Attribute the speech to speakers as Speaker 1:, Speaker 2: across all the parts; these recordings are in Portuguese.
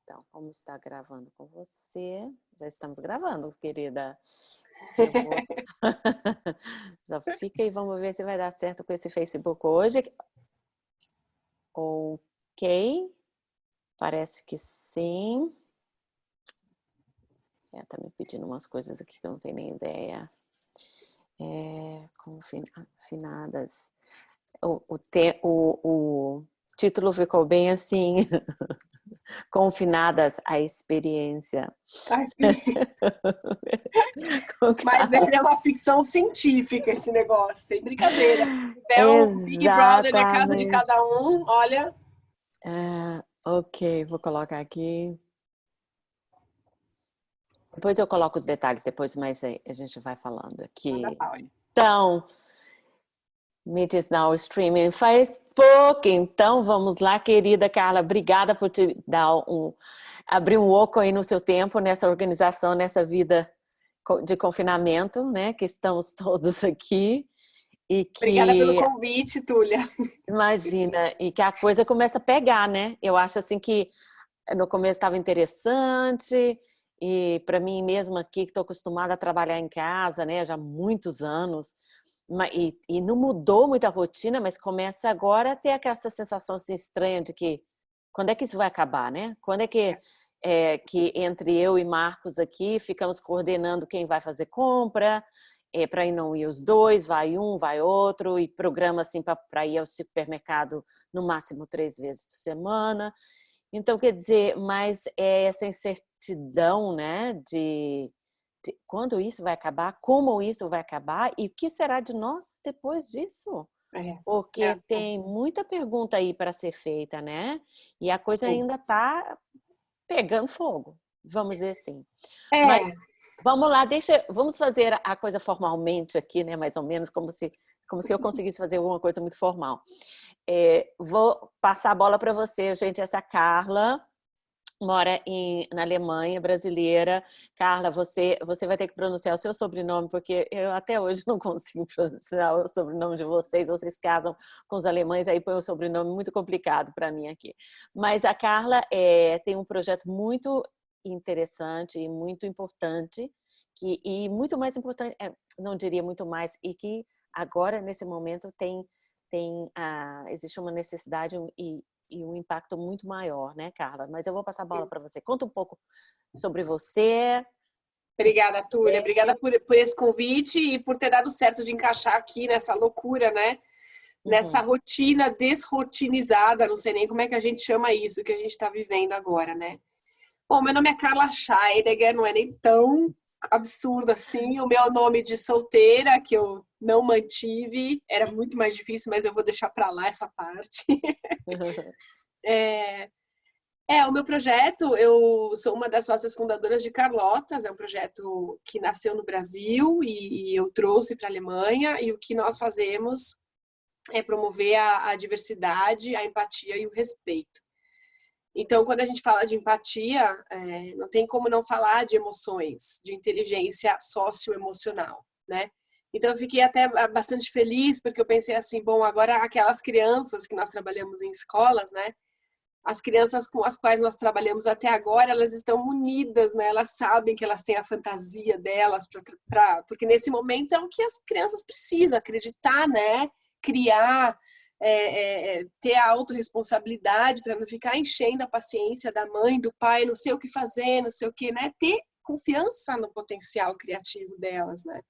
Speaker 1: Então, como está gravando com você? Já estamos gravando, querida. Eu vou... Já fica e vamos ver se vai dar certo com esse Facebook hoje. Ok. Parece que sim. Tá me pedindo umas coisas aqui que eu não tenho nem ideia. Confinadas. O título ficou bem assim. Confinadas à experiência.
Speaker 2: A experiência. Mas é uma ficção científica esse negócio, sem brincadeira. Se tiver um Big Brother na casa de cada um, olha...
Speaker 1: Ok, vou colocar aqui. Depois eu coloco os detalhes, mas a gente vai falando aqui. Então, Meet is Now Streaming Facebook. Então, vamos lá, querida Carla. Obrigada por te dar abrir um oco aí no seu tempo, nessa organização, nessa vida de confinamento, né? Que estamos todos aqui. E que,
Speaker 2: obrigada pelo convite, Túlia.
Speaker 1: Imagina, e que a coisa começa a pegar, né? Eu acho assim que no começo estava interessante, e para mim mesma aqui, que estou acostumada a trabalhar em casa, né? Já há muitos anos, e não mudou muito a rotina, mas começa agora a ter aquela sensação assim, estranha de que quando é que isso vai acabar, né? Quando é que entre eu e Marcos aqui ficamos coordenando quem vai fazer compra, para ir não ir os dois, vai um, vai outro, e programa assim para ir ao supermercado no máximo 3 vezes por semana. Então, quer dizer, mas essa incertidão, né, de quando isso vai acabar, como isso vai acabar e o que será de nós depois disso? Porque tem muita pergunta aí para ser feita, né? E a coisa ainda está pegando fogo, vamos dizer assim. Mas vamos lá, vamos fazer a coisa formalmente aqui, né? Mais ou menos como se eu conseguisse fazer alguma coisa muito formal. Vou passar a bola para você, gente. Essa é a Carla, mora na Alemanha, brasileira. Carla, você vai ter que pronunciar o seu sobrenome, porque eu até hoje não consigo pronunciar o sobrenome de vocês. Vocês casam com os alemães, aí põe um sobrenome muito complicado para mim aqui. Mas a Carla tem um projeto muito interessante e muito importante, e muito mais importante, não diria muito mais, e que agora, nesse momento, existe uma necessidade e um impacto muito maior, né, Carla? Mas eu vou passar a bola para você. Conta um pouco sobre você.
Speaker 2: Obrigada, Túlia. Obrigada por esse convite e por ter dado certo de encaixar aqui nessa loucura, né? Nessa rotina desrotinizada, não sei nem como é que a gente chama isso, que a gente está vivendo agora, né? Bom, meu nome é Carla Scheidegger, não é nem tão absurdo assim. O meu nome de solteira, que eu não mantive, era muito mais difícil, mas eu vou deixar para lá essa parte. O meu projeto, eu sou uma das sócias fundadoras de Carlotas, é um projeto que nasceu no Brasil e eu trouxe para a Alemanha, e o que nós fazemos é promover a diversidade, a empatia e o respeito. Então, quando a gente fala de empatia, não tem como não falar de emoções, de inteligência socioemocional, né? Então, eu fiquei até bastante feliz, porque eu pensei assim, bom, agora aquelas crianças que nós trabalhamos em escolas, né? As crianças com as quais nós trabalhamos até agora, elas estão unidas, né? Elas sabem que elas têm a fantasia delas, porque nesse momento é o que as crianças precisam, acreditar, né? Criar, ter a autorresponsabilidade para não ficar enchendo a paciência da mãe, do pai, não sei o que fazer, não sei o que, né? Ter confiança no potencial criativo delas, né?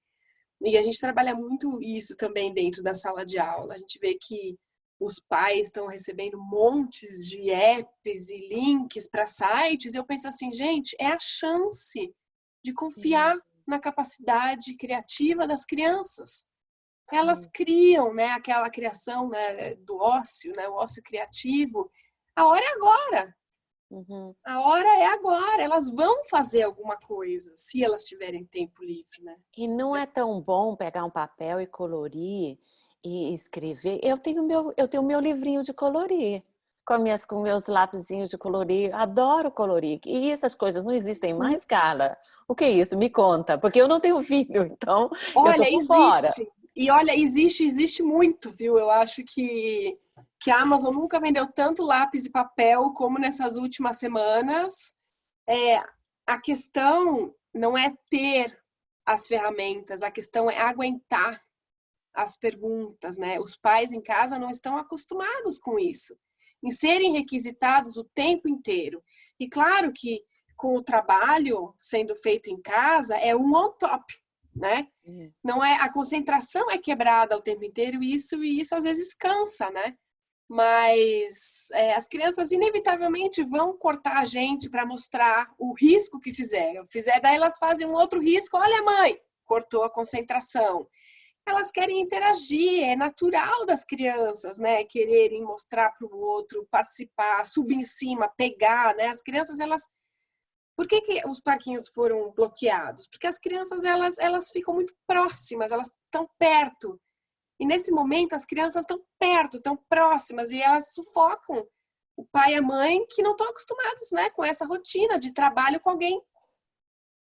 Speaker 2: E a gente trabalha muito isso também dentro da sala de aula. A gente vê que os pais estão recebendo montes de apps e links para sites. Eu penso assim, gente, é a chance de confiar na capacidade criativa das crianças. Elas criam, né, aquela criação, né, do ócio, né, o ócio criativo. A hora é agora. A hora é agora. Elas vão fazer alguma coisa, se elas tiverem tempo livre, né?
Speaker 1: E não é tão bom pegar um papel e colorir e escrever? Eu tenho meu livrinho de colorir, com meus lapisinhos de colorir. Adoro colorir. E essas coisas não existem mais, Carla? O que é isso? Me conta. Porque eu não tenho filho, então eu tô por fora.
Speaker 2: E olha, existe muito, viu? Eu acho que que a Amazon nunca vendeu tanto lápis e papel como nessas últimas semanas. A questão não é ter as ferramentas, a questão é aguentar as perguntas, né? Os pais em casa não estão acostumados com isso, em serem requisitados o tempo inteiro. E claro que com o trabalho sendo feito em casa é um on top, né? Não é, a concentração é quebrada o tempo inteiro e isso às vezes cansa, né? Mas as crianças inevitavelmente vão cortar a gente para mostrar o risco que fizeram. Daí elas fazem um outro risco. Olha, mãe, cortou a concentração. Elas querem interagir, é natural das crianças, né? Quererem mostrar para o outro, participar, subir em cima, pegar, né? As crianças, elas... Por que os parquinhos foram bloqueados? Porque as crianças, elas ficam muito próximas, elas estão perto. E nesse momento as crianças estão perto, estão próximas e elas sufocam o pai e a mãe que não estão acostumados, né, com essa rotina de trabalho com alguém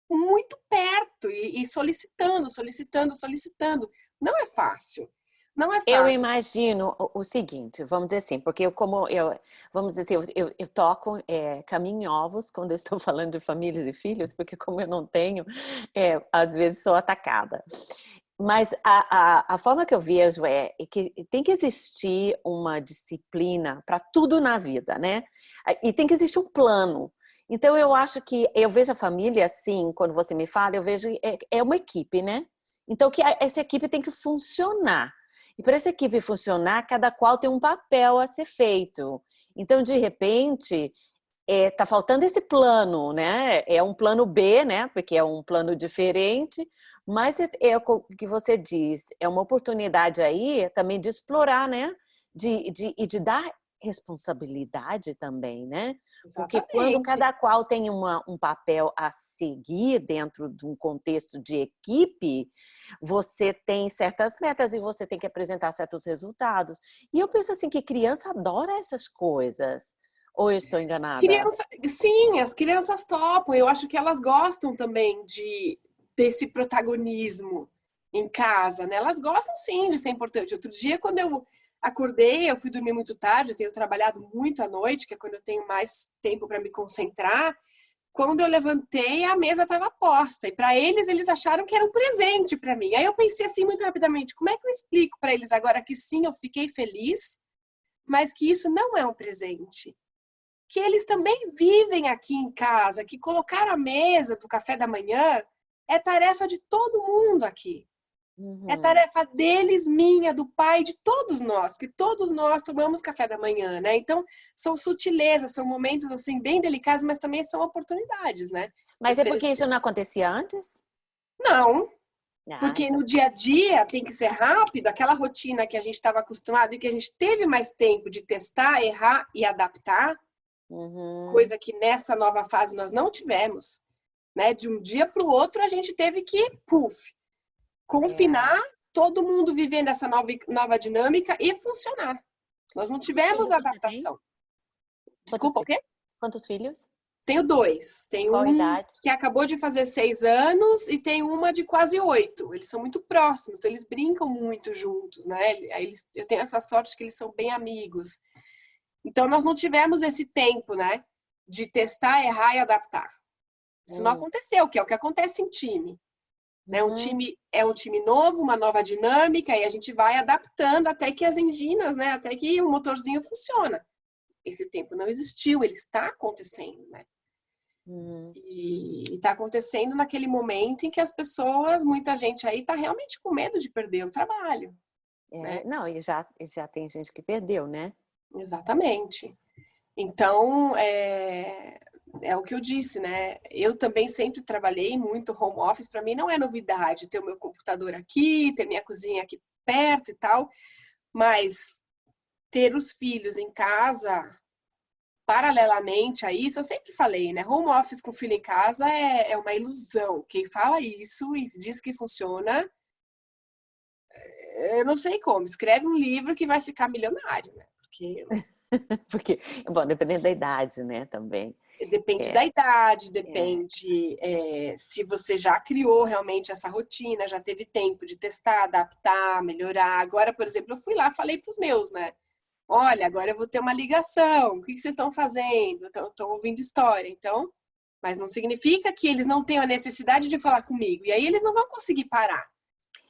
Speaker 2: muito perto e solicitando. Não é fácil. Não é
Speaker 1: Eu
Speaker 2: fácil.
Speaker 1: imagino o seguinte, vamos dizer assim, porque vamos dizer assim, eu toco caminho em ovos quando eu estou falando de famílias e filhos, porque como eu não tenho, às vezes sou atacada. Mas a forma que eu vejo é que tem que existir uma disciplina para tudo na vida, né? E tem que existir um plano. Então, eu acho que eu vejo a família assim, quando você me fala, eu vejo é uma equipe, né? Então, que essa equipe tem que funcionar. E para essa equipe funcionar, cada qual tem um papel a ser feito. Então, de repente, tá faltando esse plano, né? É um plano B, né? Porque é um plano diferente, mas é o que você diz, é uma oportunidade aí também de explorar, né? De dar responsabilidade também, né? Porque quando
Speaker 2: Exatamente.
Speaker 1: cada qual tem um papel a seguir dentro de um contexto de equipe, você tem certas metas e você tem que apresentar certos resultados. E eu penso assim que criança adora essas coisas. Ou eu estou enganada?
Speaker 2: Sim, as crianças topam. Eu acho que elas gostam também desse protagonismo em casa, né? Elas gostam sim de ser importante. Outro dia, quando eu acordei, eu fui dormir muito tarde, eu tenho trabalhado muito à noite, que é quando eu tenho mais tempo para me concentrar. Quando eu levantei, a mesa estava posta. E para eles, eles acharam que era um presente para mim. Aí eu pensei assim muito rapidamente: como é que eu explico para eles agora que sim, eu fiquei feliz, mas que isso não é um presente? Que eles também vivem aqui em casa, que colocar a mesa do café da manhã é tarefa de todo mundo aqui. É
Speaker 1: Uhum.
Speaker 2: tarefa deles, minha, do pai, de todos nós, porque todos nós tomamos café da manhã, né? Então, são sutilezas, são momentos assim bem delicados, mas também são oportunidades, né? De
Speaker 1: Mas é porque
Speaker 2: oferecer.
Speaker 1: isso não acontecia antes?
Speaker 2: Não,
Speaker 1: Ah,
Speaker 2: porque
Speaker 1: então.
Speaker 2: no dia a dia tem que ser rápido, aquela rotina que a gente estava acostumado e que a gente teve mais tempo de testar, errar e adaptar,
Speaker 1: Uhum.
Speaker 2: coisa que nessa nova fase nós não tivemos, né? De um dia para o outro a gente teve que, puf, confinar,
Speaker 1: É.
Speaker 2: todo mundo vivendo essa nova dinâmica e funcionar. Nós não
Speaker 1: Quantos
Speaker 2: tivemos
Speaker 1: filhos você tem?
Speaker 2: adaptação.
Speaker 1: Quantos
Speaker 2: Desculpa, o
Speaker 1: filhos?
Speaker 2: quê?
Speaker 1: Quantos filhos?
Speaker 2: Tenho dois. Tem
Speaker 1: Qual a
Speaker 2: um
Speaker 1: idade?
Speaker 2: que acabou de fazer 6 anos e tem uma de quase 8. Eles são muito próximos, então eles brincam muito juntos, né? Eu tenho essa sorte que eles são bem amigos. Então nós não tivemos esse tempo, né? De testar, errar e adaptar. Isso não
Speaker 1: Hum.
Speaker 2: aconteceu, que é o que acontece em time. Né? Um
Speaker 1: Uhum.
Speaker 2: time é um time novo, uma nova dinâmica, e a gente vai adaptando até que as enginas, né? Até que o motorzinho funciona. Esse tempo não existiu, ele está acontecendo, né?
Speaker 1: Uhum.
Speaker 2: E está acontecendo naquele momento em que as pessoas, muita gente aí está realmente com medo de perder o trabalho, né?
Speaker 1: Não, e já tem gente que perdeu, né?
Speaker 2: Exatamente. Então, é o que eu disse, né? Eu também sempre trabalhei muito home office. Para mim não é novidade ter o meu computador aqui, ter minha cozinha aqui perto e tal, mas ter os filhos em casa, paralelamente a isso, eu sempre falei, né? Home office com filho em casa é uma ilusão. Quem fala isso e diz que funciona, eu não sei como. Escreve um livro que vai ficar milionário, né? Porque
Speaker 1: Porque, bom, dependendo da idade, né, também.
Speaker 2: depende
Speaker 1: É,
Speaker 2: da idade,
Speaker 1: é.
Speaker 2: depende se você já criou realmente essa rotina, já teve tempo de testar, adaptar, melhorar. Agora, por exemplo, eu fui lá, falei para os meus, né? Olha, agora eu vou ter uma ligação. O que vocês estão fazendo? Estão ouvindo história. Então, mas não significa que eles não tenham a necessidade de falar comigo. E aí eles não vão conseguir parar.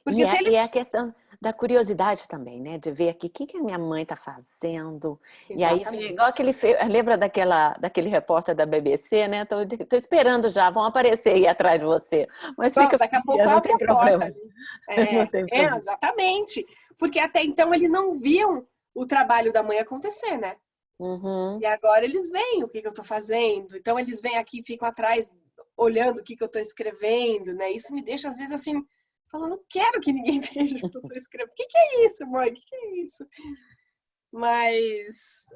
Speaker 2: Porque se
Speaker 1: E
Speaker 2: eles...
Speaker 1: é a questão da curiosidade também, né? De ver aqui o que a minha mãe está fazendo. E aí, igual
Speaker 2: Exatamente.
Speaker 1: lembra daquele repórter da BBC, né? Tô esperando já, vão aparecer aí atrás de você. Mas
Speaker 2: Bom,
Speaker 1: fica
Speaker 2: daqui a
Speaker 1: fria,
Speaker 2: pouco
Speaker 1: não
Speaker 2: abre
Speaker 1: tem
Speaker 2: a porta
Speaker 1: problema.
Speaker 2: ali.
Speaker 1: Não tem problema.
Speaker 2: Exatamente. Porque até então eles não viam o trabalho da mãe acontecer, né?
Speaker 1: Uhum.
Speaker 2: E agora eles veem o que eu estou fazendo. Então eles vêm aqui e ficam atrás olhando o que eu estou escrevendo, né? Isso me deixa às vezes assim, falando, não quero que ninguém veja o que eu estou escrevendo. O que é isso, mãe? O que é isso? Mas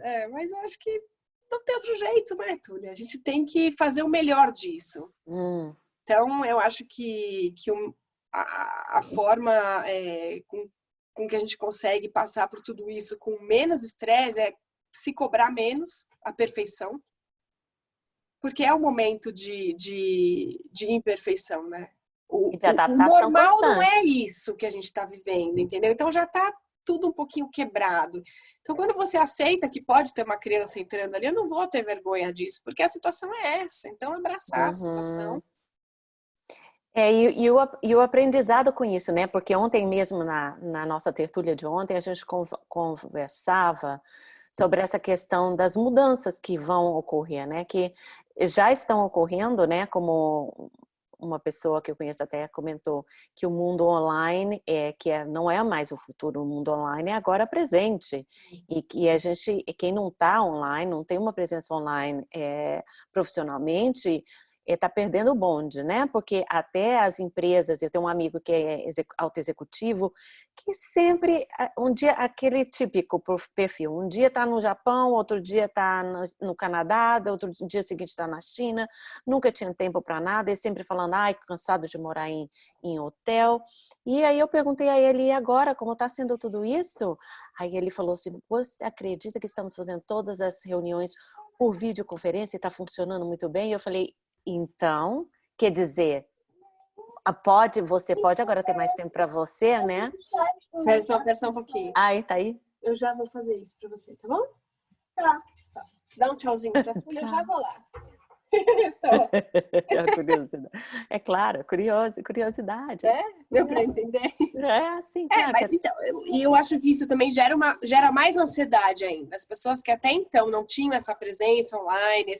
Speaker 2: eu acho que não tem outro jeito, né, Túlia? A gente tem que fazer o melhor disso.
Speaker 1: Hum.
Speaker 2: Então, eu acho que a forma com que a gente consegue passar por tudo isso com menos estresse é se cobrar menos a perfeição, porque é um momento de imperfeição, né?
Speaker 1: E de
Speaker 2: O
Speaker 1: adaptação
Speaker 2: normal não é
Speaker 1: constante.
Speaker 2: isso que a gente está vivendo, entendeu? Então já está tudo um pouquinho quebrado. Então, quando você aceita que pode ter uma criança entrando ali, eu não vou ter vergonha disso, porque a situação é essa. Então, abraçar a situação.
Speaker 1: Uhum. E o aprendizado com isso, né? Porque ontem mesmo, na nossa tertúlia de ontem, a gente conversava sobre essa questão das mudanças que vão ocorrer, né? Que já estão ocorrendo, né? Como uma pessoa que eu conheço até comentou, que o mundo online não é mais o futuro, o mundo online é agora presente. E que quem não está online, não tem uma presença online profissionalmente, está perdendo o bonde, né? Porque até as empresas, eu tenho um amigo que é autoexecutivo, que sempre, um dia, aquele típico perfil, um dia está no Japão, outro dia está no Canadá, outro dia seguinte está na China, nunca tinha tempo para nada, e sempre falando, ai, cansado de morar em hotel. E aí eu perguntei a ele, e agora, como está sendo tudo isso? Aí ele falou assim, você acredita que estamos fazendo todas as reuniões por videoconferência e está funcionando muito bem? E eu falei, então, quer dizer, você pode agora ter mais tempo para você, né?
Speaker 2: Espera só um pouquinho.
Speaker 1: Ai, tá aí?
Speaker 2: Eu já vou fazer isso para você, tá bom? Tá. Dá um tchauzinho para tu, eu já
Speaker 1: Tchau.
Speaker 2: vou lá. Então,
Speaker 1: A curiosidade. É claro, curiosidade.
Speaker 2: deu para entender?
Speaker 1: É assim, claro.
Speaker 2: Mas então, eu acho que isso também gera mais ansiedade ainda. As pessoas que até então não tinham essa presença online,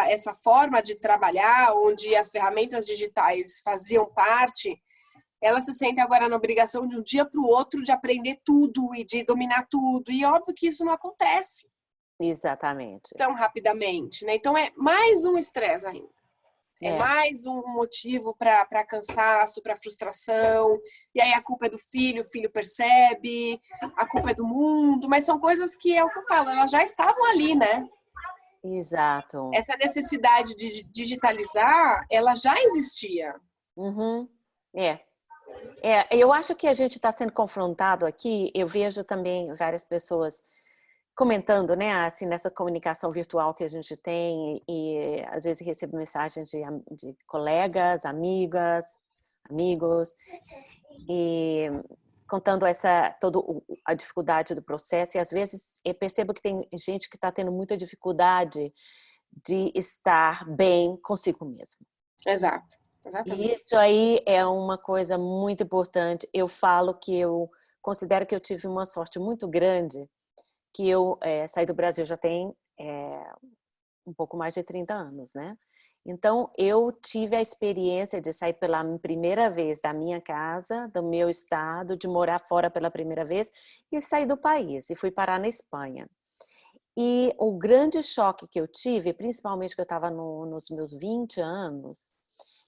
Speaker 2: essa forma de trabalhar, onde as ferramentas digitais faziam parte, elas se sentem agora na obrigação de um dia para o outro de aprender tudo e de dominar tudo. E óbvio que isso não acontece
Speaker 1: Exatamente.
Speaker 2: tão rapidamente, né? Então é mais um estresse ainda. É
Speaker 1: É,
Speaker 2: mais um motivo para cansaço, para frustração. E aí a culpa é do filho, o filho percebe, a culpa é do mundo, mas são coisas que é o que eu falo, elas já estavam ali, né?
Speaker 1: exato.
Speaker 2: Essa necessidade de digitalizar, ela já existia.
Speaker 1: Uhum. É. Eu acho que a gente está sendo confrontado aqui. Eu vejo também várias pessoas comentando, né, assim, nessa comunicação virtual que a gente tem e às vezes recebo mensagens de colegas, amigas, amigos e contando toda a dificuldade do processo e às vezes eu percebo que tem gente que está tendo muita dificuldade de estar bem consigo mesmo.
Speaker 2: Exato,
Speaker 1: E
Speaker 2: exatamente.
Speaker 1: isso aí é uma coisa muito importante. Eu falo que eu considero que eu tive uma sorte muito grande, que eu saí do Brasil já tem um pouco mais de 30 anos, né? Então, eu tive a experiência de sair pela primeira vez da minha casa, do meu estado, de morar fora pela primeira vez e sair do país. E fui parar na Espanha. E o grande choque que eu tive, principalmente que eu estava nos meus 20 anos,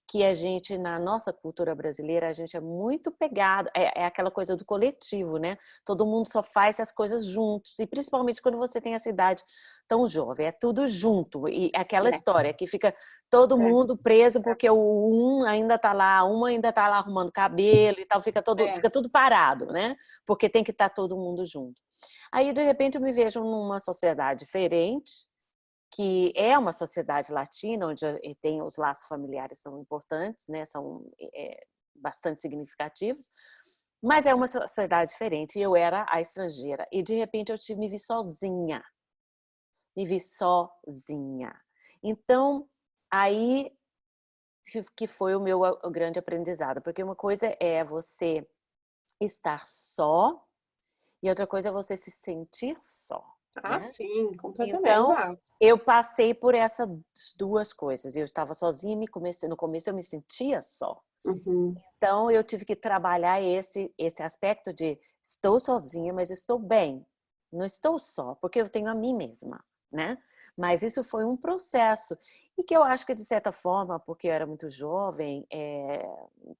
Speaker 1: que a gente, na nossa cultura brasileira, a gente é muito pegado, é aquela coisa do coletivo, né? Todo mundo só faz as coisas juntos, e principalmente quando você tem essa idade tão jovem, é tudo junto, e aquela história que fica todo mundo preso porque ainda tá lá, uma ainda tá lá arrumando cabelo e tal, fica tudo parado, né? Porque tem que estar todo mundo junto. Aí, de repente, eu me vejo numa sociedade diferente, que é uma sociedade latina, onde tem os laços familiares são importantes, né? São bastante significativos, Mas é uma sociedade diferente e eu era a estrangeira. E de repente eu me vi sozinha. Me vi sozinha. Então, aí que foi o meu grande aprendizado. Porque uma coisa é você estar só e outra coisa é você se sentir só,
Speaker 2: Ah,
Speaker 1: né?
Speaker 2: sim, completamente,
Speaker 1: Então,
Speaker 2: exato.
Speaker 1: eu passei por essas duas coisas. Eu estava sozinha e no começo eu me sentia só.
Speaker 2: Uhum.
Speaker 1: Então, eu tive que trabalhar esse aspecto de estou sozinha, mas estou bem. Não estou só, porque eu tenho a mim mesma, né? Mas isso foi um processo. E que eu acho que, de certa forma, porque eu era muito jovem,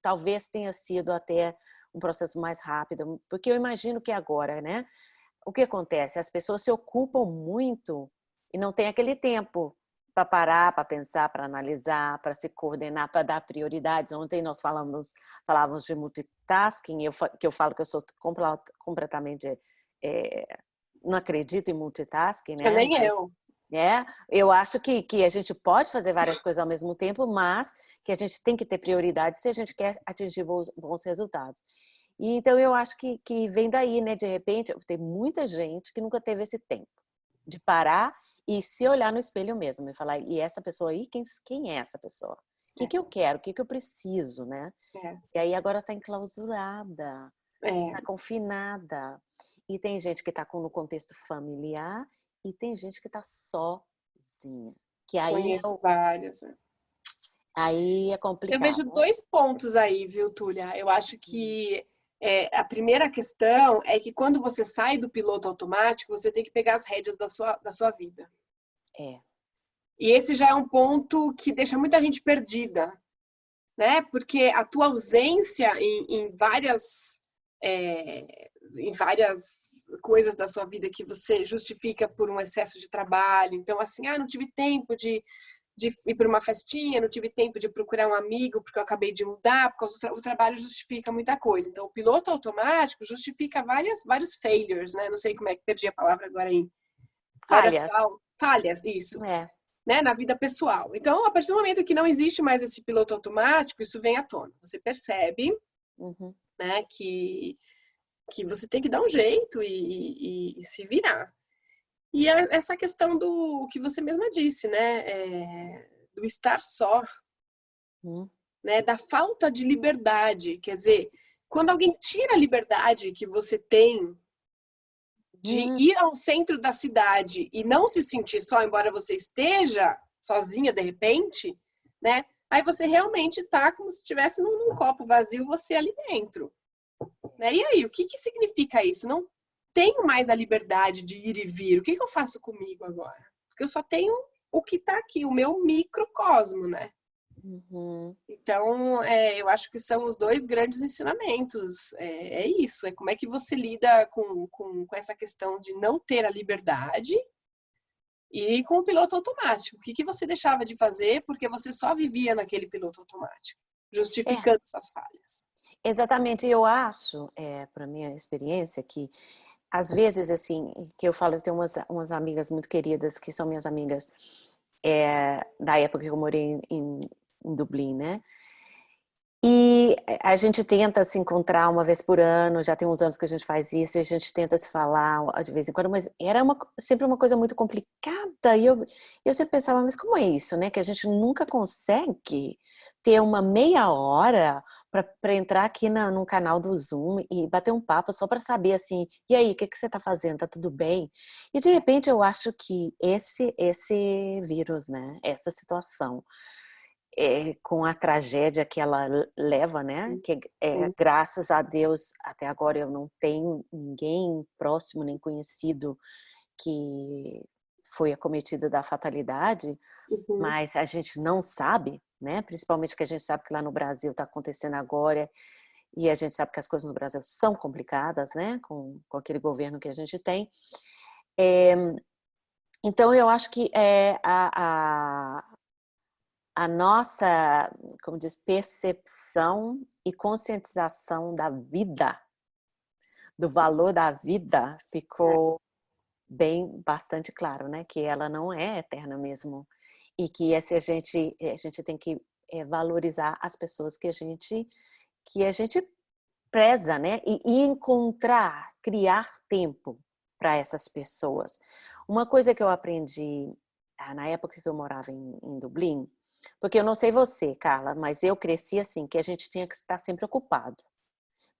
Speaker 1: talvez tenha sido até um processo mais rápido. Porque eu imagino que agora, né? O que acontece? As pessoas se ocupam muito e não tem aquele tempo para parar, para pensar, para analisar, para se coordenar, para dar prioridades. Ontem nós falávamos de multitasking, que eu falo que eu sou completamente... não acredito em multitasking, né?
Speaker 2: Nem
Speaker 1: Mas
Speaker 2: eu.
Speaker 1: eu acho que a gente pode fazer várias coisas ao mesmo tempo, mas que a gente tem que ter prioridade se a gente quer atingir bons resultados. E então eu acho que vem daí, né? De repente, tem muita gente que nunca teve esse tempo de parar e se olhar no espelho mesmo e falar, e essa pessoa aí, quem é essa pessoa? O que eu quero? O que eu preciso, né?
Speaker 2: É,
Speaker 1: E aí agora está enclausurada,
Speaker 2: é,
Speaker 1: está confinada. E tem gente que está no contexto familiar e tem gente que está sozinha. Que
Speaker 2: conheço vários. Né?
Speaker 1: aí é
Speaker 2: Eu
Speaker 1: complicado.
Speaker 2: vejo dois pontos aí, viu, Túlia? Eu acho que a primeira questão é que quando você sai do piloto automático, você tem que pegar as rédeas da sua vida.
Speaker 1: É.
Speaker 2: E esse já é um ponto que deixa muita gente perdida, né? Porque a tua ausência em várias coisas da sua vida que você justifica por um excesso de trabalho. Então, assim, não tive tempo de ir para uma festinha, não tive tempo de procurar um amigo porque eu acabei de mudar, porque o trabalho justifica muita coisa. Então, o piloto automático justifica vários failures, né? Não sei como é que perdi a palavra agora aí. Várias
Speaker 1: Falhas.
Speaker 2: falhas, isso,
Speaker 1: É.
Speaker 2: né? Na vida pessoal. Então, a partir do momento que não existe mais esse piloto automático, isso vem à tona. Você percebe,
Speaker 1: Uhum.
Speaker 2: né, que você tem que dar um jeito e se virar. E essa questão do que você mesma disse, né? Do estar só,
Speaker 1: Uhum.
Speaker 2: né? Da falta de liberdade. Quer dizer, quando alguém tira a liberdade que você tem de
Speaker 1: Uhum.
Speaker 2: ir ao centro da cidade e não se sentir só, embora você esteja sozinha de repente, né? Aí você realmente tá como se estivesse num copo vazio, você ali dentro. Né? E aí, o que significa isso? Não tenho mais a liberdade de ir e vir. O que eu faço comigo agora? Porque eu só tenho o que está aqui, o meu microcosmo, né?
Speaker 1: Uhum.
Speaker 2: Então, eu acho que são os dois grandes ensinamentos. É isso, é como é que você lida com essa questão de não ter a liberdade e com o piloto automático. O que você deixava de fazer porque você só vivia naquele piloto automático,
Speaker 1: É,
Speaker 2: justificando suas falhas.
Speaker 1: exatamente. Eu acho, para minha experiência, que às vezes, assim, que eu falo, eu tenho umas amigas muito queridas, que são minhas amigas da época que eu morei em Dublin, né? E a gente tenta se encontrar uma vez por ano, já tem uns anos que a gente faz isso, e a gente tenta se falar de vez em quando, mas era sempre uma coisa muito complicada, e eu sempre pensava, mas como é isso, né? Que a gente nunca consegue ter uma meia hora para entrar aqui num canal do Zoom e bater um papo só para saber assim, e aí, o que você está fazendo? Tá tudo bem? E de repente eu acho que esse vírus, né? Essa situação com a tragédia que ela leva, né?
Speaker 2: Sim,
Speaker 1: Que
Speaker 2: sim.
Speaker 1: graças a Deus até agora eu não tenho ninguém próximo nem conhecido que foi acometido da fatalidade,
Speaker 2: Uhum.
Speaker 1: mas a gente não sabe, né? Principalmente que a gente sabe que lá no Brasil está acontecendo agora e a gente sabe que as coisas no Brasil são complicadas, né? Com aquele governo que a gente tem. Então eu acho que a nossa, como diz, percepção e conscientização da vida, do valor da vida,
Speaker 2: É.
Speaker 1: ficou bastante claro, né? Que ela não é eterna mesmo. E que a gente tem que valorizar as pessoas que a gente preza, né? E encontrar, criar tempo para essas pessoas. Uma coisa que eu aprendi na época que eu morava em Dublin, porque eu não sei você, Carla, mas eu cresci assim, que a gente tinha que estar sempre ocupado.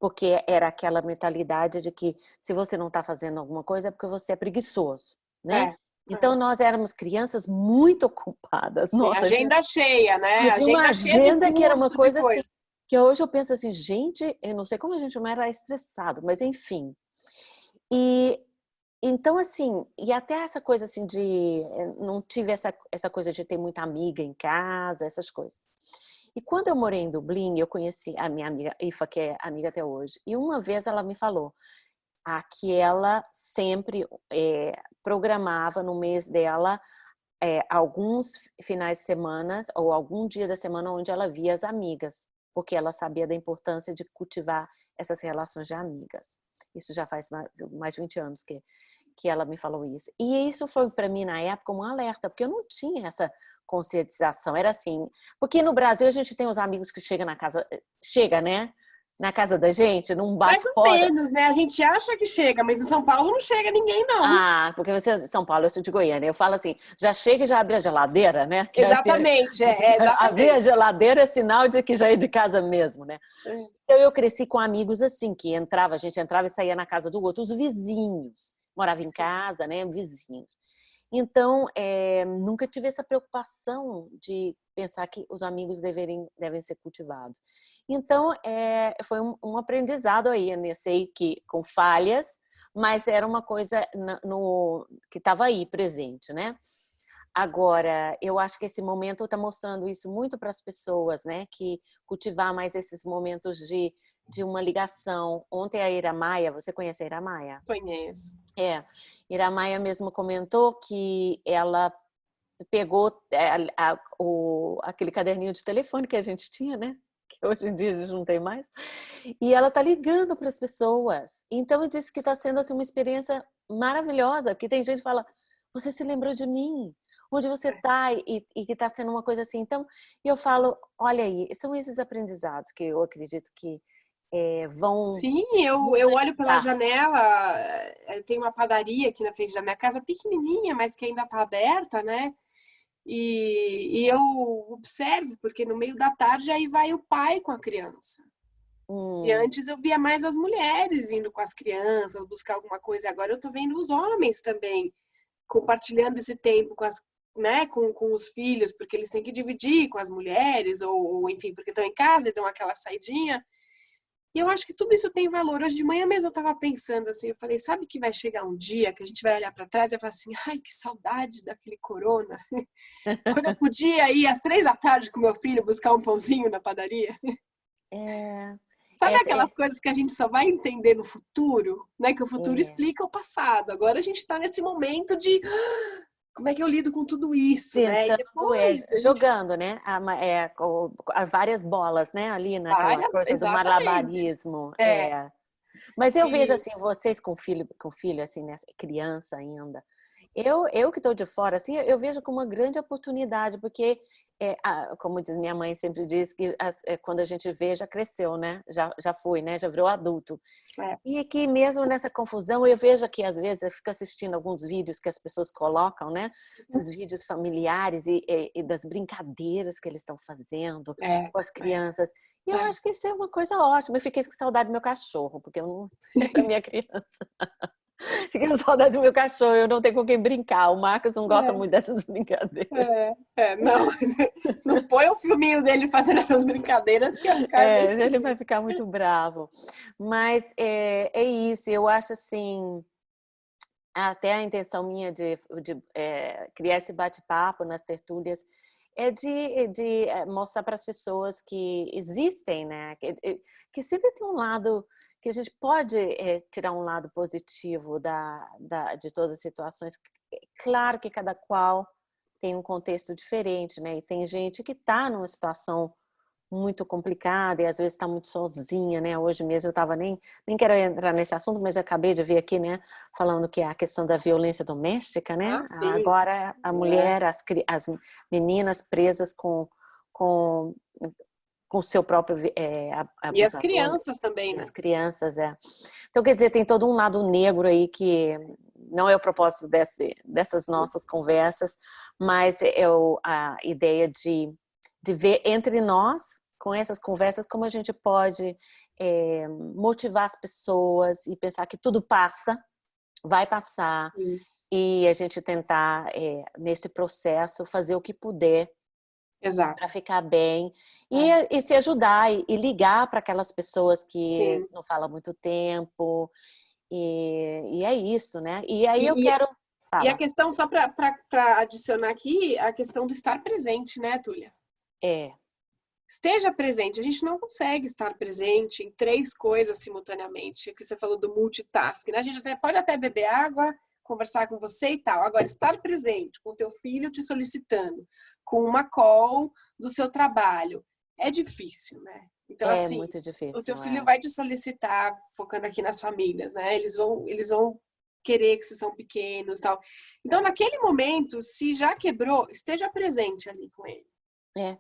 Speaker 1: Porque era aquela mentalidade de que se você não está fazendo alguma coisa é porque você é preguiçoso, né? Então nós éramos crianças muito ocupadas.
Speaker 2: Sim,
Speaker 1: Nossa,
Speaker 2: agenda cheia, né?
Speaker 1: tinha uma
Speaker 2: Agenda cheia de
Speaker 1: agenda que era uma
Speaker 2: curso, de
Speaker 1: coisa assim,
Speaker 2: coisa.
Speaker 1: que hoje eu penso assim, gente, eu não sei como a gente não era estressado, mas enfim. E então assim, e até essa coisa assim de não tive essa coisa de ter muita amiga em casa, essas coisas. E quando eu morei em Dublin, eu conheci a minha amiga Ifa, que é amiga até hoje. E uma vez ela me falou que ela sempre programava no mês dela alguns finais de semana ou algum dia da semana onde ela via as amigas, porque ela sabia da importância de cultivar essas relações de amigas. Isso já faz mais de 20 anos que ela me falou isso. E isso foi para mim na época um alerta, porque eu não tinha essa conscientização. Era assim, porque no Brasil a gente tem os amigos que chegam na casa, né? Na casa da gente, num
Speaker 2: Mais ou
Speaker 1: bate-porta.
Speaker 2: menos, né? A gente acha que chega, mas em São Paulo não chega ninguém, não.
Speaker 1: Porque você é de São Paulo, eu sou de Goiânia. Eu falo assim, já chega e já abre a geladeira, né? Que é assim,
Speaker 2: Exatamente,
Speaker 1: abrir a
Speaker 2: exatamente.
Speaker 1: geladeira é sinal de que já é de casa mesmo, né? Então eu cresci com amigos assim, que a gente entrava e saía na casa do outro, os vizinhos. Morava em casa, né? Vizinhos. Então, nunca tive essa preocupação de pensar que os amigos devem ser cultivados. Então, foi um aprendizado aí, né? Sei que com falhas, mas era uma coisa que estava aí presente, né? Agora, eu acho que esse momento está mostrando isso muito para as pessoas, né? Que cultivar mais esses momentos de uma ligação. Ontem a Ira Maia, você conhece a Ira Maia?
Speaker 2: Conheço.
Speaker 1: Ira Maia mesmo comentou que ela pegou aquele caderninho de telefone que a gente tinha, né? Que hoje em dia a gente não tem mais. E ela tá ligando para as pessoas. Então eu disse que está sendo assim uma experiência maravilhosa, porque tem gente que fala: "Você se lembrou de mim? Onde você está?" E que está sendo uma coisa assim. Então, eu falo: "Olha aí, são esses aprendizados que eu acredito que vão
Speaker 2: Sim, eu olho pela
Speaker 1: mudar."
Speaker 2: janela, tem uma padaria aqui na frente da minha casa, pequenininha, mas que ainda está aberta, né? E eu observo, porque no meio da tarde aí vai o pai com a criança. E antes eu via mais as mulheres indo com as crianças, buscar alguma coisa. Agora eu tô vendo os homens também compartilhando esse tempo com né, com os filhos, porque eles têm que dividir com as mulheres, ou enfim, porque estão em casa e dão aquela saidinha. E eu acho que tudo isso tem valor. Hoje de manhã mesmo eu estava pensando assim, eu falei, sabe que vai chegar um dia que a gente vai olhar para trás e vai falar assim, ai, que saudade daquele corona. Quando eu podia ir às 3 da tarde com meu filho buscar um pãozinho na padaria.
Speaker 1: É,
Speaker 2: Sabe
Speaker 1: essa,
Speaker 2: aquelas coisas que a gente só vai entender no futuro, né? Que o futuro
Speaker 1: é,
Speaker 2: explica o passado. Agora a gente está nesse momento de como é que eu lido com tudo isso, né? E
Speaker 1: tentando,
Speaker 2: depois a gente
Speaker 1: jogando, né? Várias bolas, né? Ali naquela
Speaker 2: várias,
Speaker 1: coisa do
Speaker 2: exatamente.
Speaker 1: malabarismo.
Speaker 2: É,
Speaker 1: Mas eu vejo
Speaker 2: e
Speaker 1: assim, vocês com filho assim, né? Criança ainda. Eu que estou de fora, assim, eu vejo como uma grande oportunidade, porque, como diz minha mãe sempre diz, que quando a gente vê, já cresceu, né? Já foi, né? Já virou adulto.
Speaker 2: é,
Speaker 1: E que mesmo nessa confusão, eu vejo que às vezes eu fico assistindo alguns vídeos que as pessoas colocam, né? Esses vídeos familiares e das brincadeiras que eles estão fazendo
Speaker 2: é,
Speaker 1: com as crianças. E eu
Speaker 2: é.
Speaker 1: acho que isso é uma coisa ótima. Eu fiquei com saudade do meu cachorro, porque eu não era minha criança. Fiquei com saudade do meu cachorro, eu não tenho com quem brincar. O Marcos não gosta muito dessas brincadeiras.
Speaker 2: Não, não põe o filminho dele fazendo essas brincadeiras que ia ficar meio
Speaker 1: Ele vai
Speaker 2: esquisito.
Speaker 1: ficar muito bravo. Mas é isso, eu acho assim. Até a intenção minha de criar esse bate-papo nas tertúlias é de mostrar para as pessoas que existem, né? Que sempre tem um lado que a gente pode tirar um lado positivo de todas as situações. Claro que cada qual tem um contexto diferente, né? E tem gente que está numa situação muito complicada e às vezes está muito sozinha, né? Hoje mesmo eu estava nem quero entrar nesse assunto, mas eu acabei de ver aqui, né? Falando que é a questão da violência doméstica, né?
Speaker 2: Ah, sim.
Speaker 1: Agora a mulher, as meninas presas com com o seu próprio
Speaker 2: E as
Speaker 1: abusador, né?
Speaker 2: crianças também,
Speaker 1: E
Speaker 2: né?
Speaker 1: as crianças, Então, quer dizer, tem todo um lado negro aí que não é o propósito dessas nossas conversas, mas a ideia de ver entre nós, com essas conversas, como a gente pode motivar as pessoas e pensar que tudo passa, vai passar,
Speaker 2: Sim.
Speaker 1: e a gente tentar, nesse processo, fazer o que puder para
Speaker 2: Exato.
Speaker 1: ficar bem e se ajudar e ligar para aquelas pessoas que
Speaker 2: Sim.
Speaker 1: não falam há muito tempo e é isso, né? E aí eu
Speaker 2: E, e,
Speaker 1: quero
Speaker 2: e a
Speaker 1: fala,
Speaker 2: questão, só para adicionar aqui, a questão do estar presente, né, Túlia?
Speaker 1: é,
Speaker 2: Esteja presente. A gente não consegue estar presente em 3 coisas simultaneamente. Que você falou do multitasking, né? A gente pode até beber água, conversar com você e tal. Agora, estar presente com o teu filho te solicitando, com uma call do seu trabalho, é difícil, né? Então,
Speaker 1: é
Speaker 2: assim,
Speaker 1: muito
Speaker 2: o teu
Speaker 1: difícil,
Speaker 2: filho vai te solicitar, focando aqui nas famílias, né? Eles vão querer que vocês são pequenos e tal. Então, naquele momento, se já quebrou, esteja presente ali com ele.
Speaker 1: é.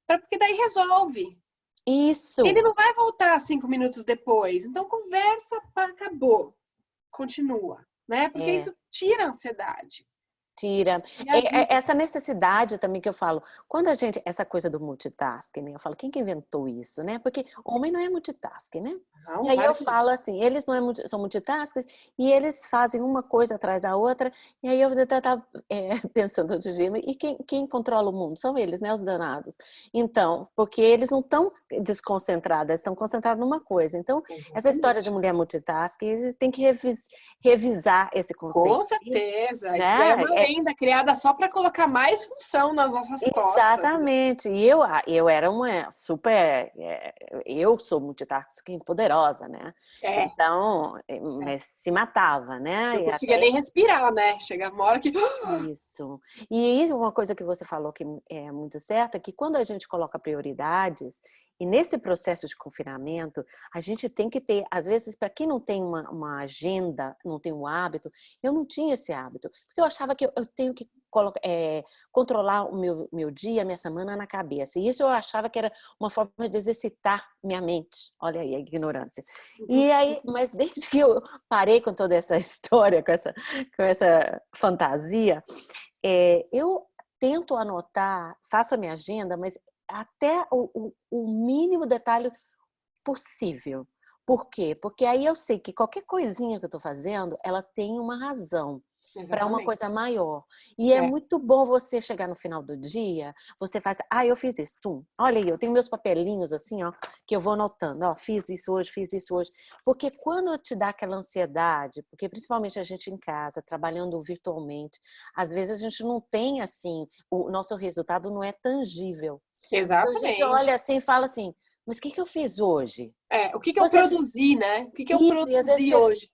Speaker 2: Porque daí resolve. Ele
Speaker 1: Isso,
Speaker 2: não vai voltar 5 minutos depois. Então, conversa, acabou. Continua, né? Porque
Speaker 1: é.
Speaker 2: isso tira a ansiedade
Speaker 1: Tira.
Speaker 2: e ajuda.
Speaker 1: Essa necessidade também que eu falo, quando a gente, essa coisa do multitasking, né? Eu falo, quem que inventou isso, né? Porque homem não é multitasking, né? E
Speaker 2: Não,
Speaker 1: aí eu
Speaker 2: claro que não.
Speaker 1: falo assim, eles não são multitaskers e eles fazem uma coisa atrás da outra, e aí eu estava pensando outro dia, e quem controla o mundo? São eles, né? Os danados. Então, porque eles não estão desconcentrados, eles estão concentrados numa coisa. Então, essa história de
Speaker 2: Exatamente.
Speaker 1: mulher multitasking, eles têm que revisar esse conceito,
Speaker 2: Com certeza. Isso daí é
Speaker 1: né?
Speaker 2: uma lenda criada só para colocar mais função nas nossas costas, né?
Speaker 1: Exatamente. E eu era uma super. Eu sou multitasking poderosa, né?
Speaker 2: É.
Speaker 1: Então, mas se matava,
Speaker 2: Não
Speaker 1: né? E
Speaker 2: conseguia
Speaker 1: até
Speaker 2: nem respirar, né? Chegava uma hora que.
Speaker 1: isso. E isso, uma coisa que você falou que é muito certa, é que quando a gente coloca prioridades, e nesse processo de confinamento, a gente tem que ter, às vezes, para quem não tem uma agenda, não tem um hábito, eu não tinha esse hábito, porque eu achava que eu tenho que controlar o meu dia, a minha semana na cabeça. E isso eu achava que era uma forma de exercitar minha mente. Olha aí a ignorância. E aí, mas desde que eu parei com toda essa história, com essa fantasia, eu tento anotar, faço a minha agenda, mas até o mínimo detalhe possível. Por quê? Porque aí eu sei que qualquer coisinha que eu estou fazendo, ela tem uma razão para uma coisa
Speaker 2: Exatamente.
Speaker 1: maior. E é
Speaker 2: É.
Speaker 1: muito bom você chegar no final do dia, você faz, eu fiz isso, olha aí, eu tenho meus papelinhos assim, ó, que eu vou anotando, ó, fiz isso hoje, fiz isso hoje. Porque quando te dá aquela ansiedade, porque principalmente a gente em casa, trabalhando virtualmente, às vezes a gente não tem assim, o nosso resultado não é tangível. Então a gente
Speaker 2: Exatamente.
Speaker 1: olha assim e fala assim, mas o que eu fiz hoje?
Speaker 2: O que eu
Speaker 1: Você
Speaker 2: produzi, né? O que eu
Speaker 1: isso, e às vezes
Speaker 2: produzi hoje?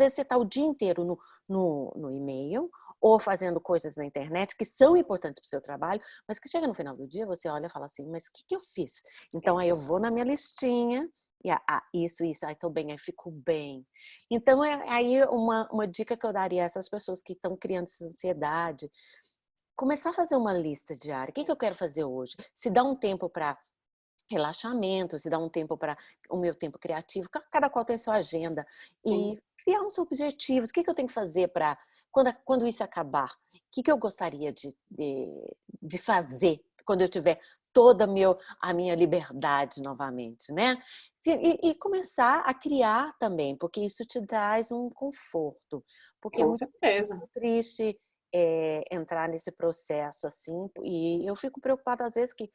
Speaker 1: você está o dia inteiro no e-mail ou fazendo coisas na internet que são importantes para o seu trabalho, mas que chega no final do dia, você olha e fala assim, mas o que eu fiz? Então aí eu vou na minha listinha e isso, estou bem, aí fico bem. Então aí uma dica que eu daria a essas pessoas que estão criando essa ansiedade, começar a fazer uma lista diária. O que eu quero fazer hoje? Se dá um tempo para relaxamento, se dá um tempo para o meu tempo criativo, cada qual tem sua agenda
Speaker 2: Sim.
Speaker 1: e criar uns objetivos. O que eu tenho que fazer para quando isso acabar? O que eu gostaria de fazer quando eu tiver toda a minha liberdade novamente, né? E começar a criar também, porque isso te traz um conforto, porque é
Speaker 2: Com
Speaker 1: muito
Speaker 2: certeza.
Speaker 1: triste entrar nesse processo assim, e eu fico preocupada às vezes que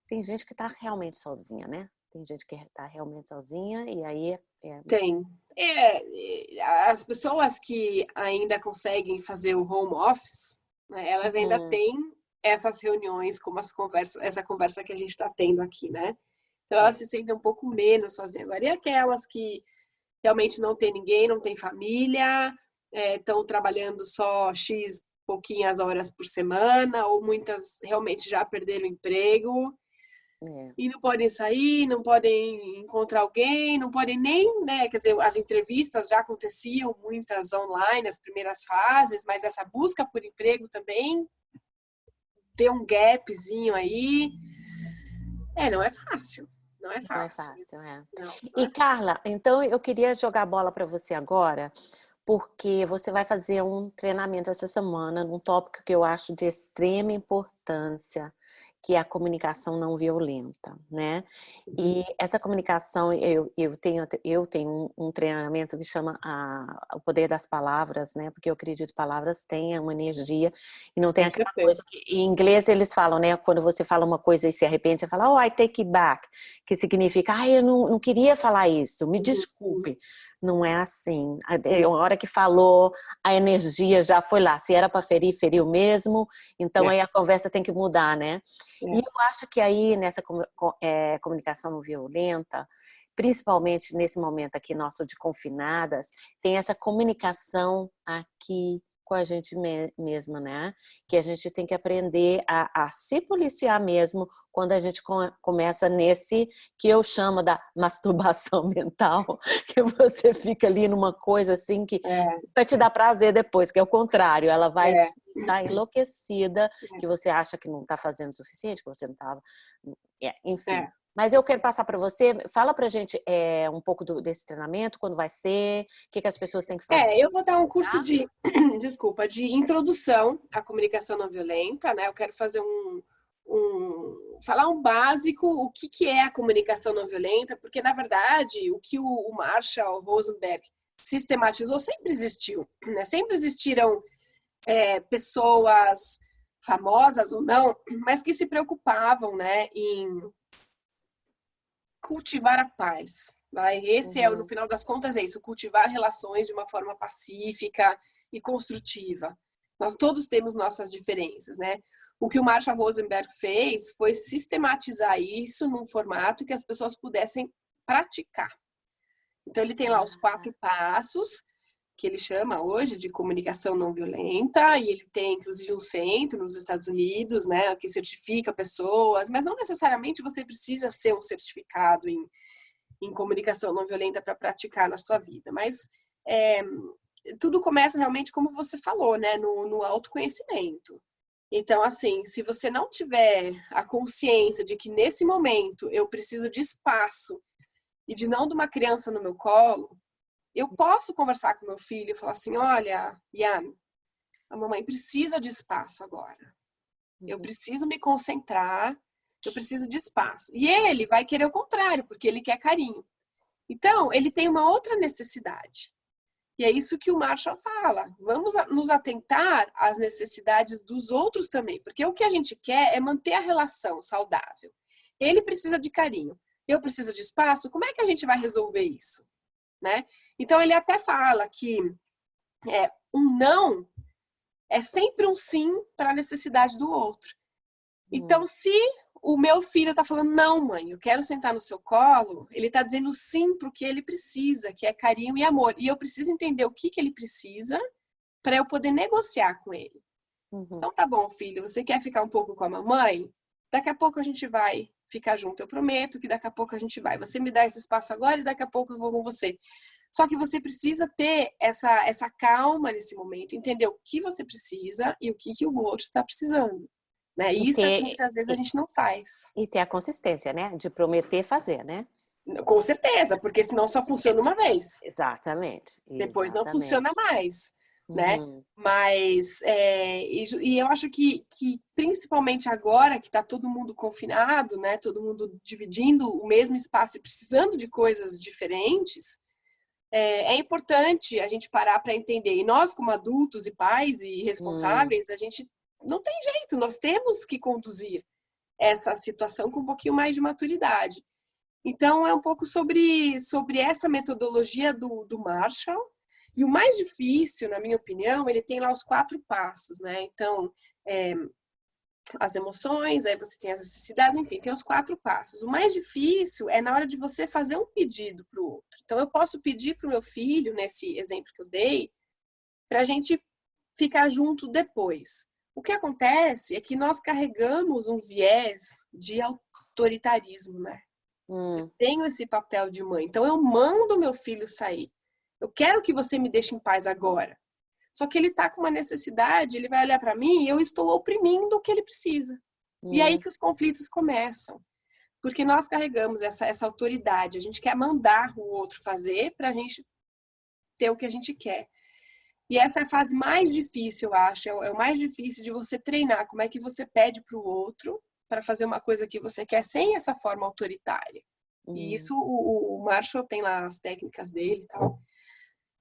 Speaker 1: tem gente que está realmente sozinha, né? Tem gente que está realmente sozinha e aí
Speaker 2: Tem. As pessoas que ainda conseguem fazer o home office, né, elas ainda
Speaker 1: Uhum,
Speaker 2: têm essas reuniões, como essa conversa que a gente está tendo aqui, né? Então elas
Speaker 1: é,
Speaker 2: se sentem um pouco menos sozinhas. Agora, e aquelas que realmente não tem ninguém, não tem família, estão trabalhando só X pouquinhas horas por semana, ou muitas realmente já perderam o emprego,
Speaker 1: é,
Speaker 2: e não podem sair, não podem encontrar alguém, não podem nem, né? Quer dizer, as entrevistas já aconteciam, muitas online, as primeiras fases, mas essa busca por emprego também tem um gapzinho aí. Não é fácil. Não é
Speaker 1: Não é
Speaker 2: fácil.
Speaker 1: fácil, é.
Speaker 2: Não, não
Speaker 1: E
Speaker 2: é fácil.
Speaker 1: Carla, então eu queria jogar a bola para você agora, porque você vai fazer um treinamento essa semana num tópico que eu acho de extrema importância, que é a comunicação não violenta, né? E essa comunicação, eu tenho um treinamento que chama o poder das palavras, né? Porque eu acredito que palavras têm uma energia e não tem
Speaker 2: Com
Speaker 1: aquela coisa
Speaker 2: certeza.
Speaker 1: que em inglês eles falam, né? Quando você fala uma coisa e se arrepende, você fala, oh, I take it back, que significa, eu não queria falar isso, me
Speaker 2: Uhum.
Speaker 1: desculpe. Não é assim. A hora que falou, a energia já foi lá. Se era para ferir, feriu mesmo. Então
Speaker 2: É,
Speaker 1: aí a conversa tem que mudar, né? E
Speaker 2: é.
Speaker 1: eu acho que aí nessa comunicação não violenta, principalmente nesse momento aqui nosso de confinadas, tem essa comunicação aqui com a gente mesma, né? Que a gente tem que aprender a se policiar mesmo quando a gente começa nesse que eu chamo da masturbação mental, que você fica ali numa coisa assim que
Speaker 2: É,
Speaker 1: vai te dar prazer depois, que é o contrário, ela vai
Speaker 2: é,
Speaker 1: te estar enlouquecida, que você acha que não está fazendo o suficiente, que você não estava, enfim.
Speaker 2: é.
Speaker 1: Mas eu quero passar para você, fala para a gente um pouco desse treinamento, quando vai ser, o que as pessoas têm que fazer.
Speaker 2: Eu vou dar um curso
Speaker 1: Tá?
Speaker 2: de, desculpa, de introdução à comunicação não violenta, né? Eu quero fazer falar um básico, o que é a comunicação não violenta, porque na verdade o que o Marshall Rosenberg sistematizou sempre existiu, né? Sempre existiram pessoas famosas ou não, mas que se preocupavam, né, em cultivar a paz. Vai? Esse no
Speaker 1: Uhum.
Speaker 2: final das contas, é isso, cultivar relações de uma forma pacífica e construtiva. Nós todos temos nossas diferenças, né? O que o Marshall Rosenberg fez foi sistematizar isso num formato que as pessoas pudessem praticar. Então, ele tem lá os 4 passos, que ele chama hoje de comunicação não violenta, e ele tem inclusive um centro nos Estados Unidos, né, que certifica pessoas, mas não necessariamente você precisa ser um certificado em comunicação não violenta para praticar na sua vida, mas é, tudo começa realmente como você falou, né, no autoconhecimento. Então, assim, se você não tiver a consciência de que nesse momento eu preciso de espaço e de não de uma criança no meu colo, eu posso conversar com meu filho e falar assim, olha, Ian, a mamãe precisa de espaço agora. Eu
Speaker 1: Uhum.
Speaker 2: preciso me concentrar, eu preciso de espaço. E ele vai querer o contrário, porque ele quer carinho. Então, ele tem uma outra necessidade. E é isso que o Marshall fala. Vamos nos atentar às necessidades dos outros também, porque o que a gente quer é manter a relação saudável. Ele precisa de carinho, eu preciso de espaço. Como é que a gente vai resolver isso? Né? Então ele até fala que um não é sempre um sim para a necessidade do outro. Então,
Speaker 1: Uhum.
Speaker 2: se o meu filho está falando, não, mãe, eu quero sentar no seu colo, ele está dizendo sim para o que ele precisa, que é carinho e amor. E eu preciso entender o que ele precisa para eu poder negociar com ele.
Speaker 1: Uhum.
Speaker 2: Então, tá bom, filho, você quer ficar um pouco com a mamãe? Daqui a pouco a gente vai ficar junto. Eu prometo que daqui a pouco a gente vai. Você me dá esse espaço agora e daqui a pouco eu vou com você. Só que você precisa ter essa calma nesse momento, entender o que você precisa e o que o outro está precisando. Né?
Speaker 1: E
Speaker 2: E isso é que
Speaker 1: ter,
Speaker 2: muitas vezes a
Speaker 1: e,
Speaker 2: gente não faz.
Speaker 1: e ter a consistência, né? De prometer fazer, né?
Speaker 2: Com certeza, porque senão só funciona uma vez.
Speaker 1: Exatamente,
Speaker 2: Depois não funciona
Speaker 1: exatamente.
Speaker 2: mais, né?
Speaker 1: Uhum.
Speaker 2: Mas, e eu acho que principalmente agora que está todo mundo confinado, né? Todo mundo dividindo o mesmo espaço e precisando de coisas diferentes, é importante a gente parar para entender. E nós, como adultos e pais e
Speaker 1: Hum.
Speaker 2: responsáveis, a gente não tem jeito, nós temos que conduzir essa situação com um pouquinho mais de maturidade. Então, é um pouco sobre essa metodologia do Marshall. E o mais difícil, na minha opinião, ele tem lá os 4 passos, né? Então, as emoções, aí você tem as necessidades, enfim, tem os 4 passos. O mais difícil é na hora de você fazer um pedido para o outro. Então, eu posso pedir para o meu filho, nesse exemplo que eu dei, para a gente ficar junto depois. O que acontece é que nós carregamos um viés de autoritarismo, né?
Speaker 1: Hum.
Speaker 2: Tenho esse papel de mãe. Então eu mando meu filho sair. Eu quero que você me deixe em paz agora. Só que ele tá com uma necessidade, ele vai olhar para mim e eu estou oprimindo o que ele precisa. E aí
Speaker 1: Hum.
Speaker 2: que os conflitos começam. porque nós carregamos essa autoridade. A gente quer mandar o outro fazer para a gente ter o que a gente quer. E essa é a fase mais difícil, eu acho. É o mais difícil de você treinar. Como é que você pede para o outro para fazer uma coisa que você quer sem essa forma autoritária. E isso o Marshall tem lá as técnicas dele e tal.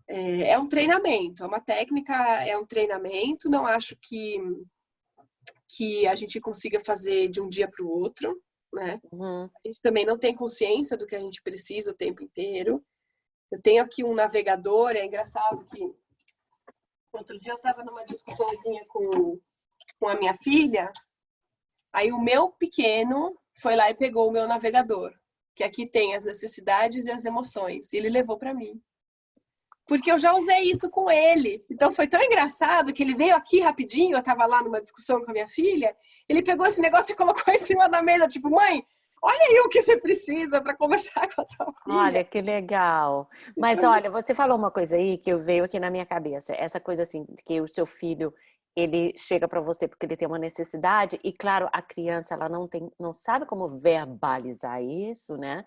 Speaker 2: É um treinamento, é uma técnica, é um treinamento. Não acho que a gente consiga fazer de um dia para o outro, né? A gente também não tem consciência do que a gente precisa o tempo inteiro. Eu tenho aqui um navegador, é engraçado que outro dia eu estava numa discussãozinha com a minha filha, aí o meu pequeno foi lá e pegou o meu navegador, que aqui tem as necessidades e as emoções, e ele levou para mim. Porque eu já usei isso com ele. Então foi tão engraçado que ele veio aqui rapidinho, eu estava lá numa discussão com a minha filha, ele pegou esse negócio e colocou em cima da mesa, tipo, mãe, olha aí o que você precisa para conversar com a tua filha.
Speaker 1: Olha, que legal. Mas olha, você falou uma coisa aí que veio aqui na minha cabeça. Essa coisa assim, que o seu filho, ele chega para você porque ele tem uma necessidade e claro, a criança ela não sabe como verbalizar isso, né?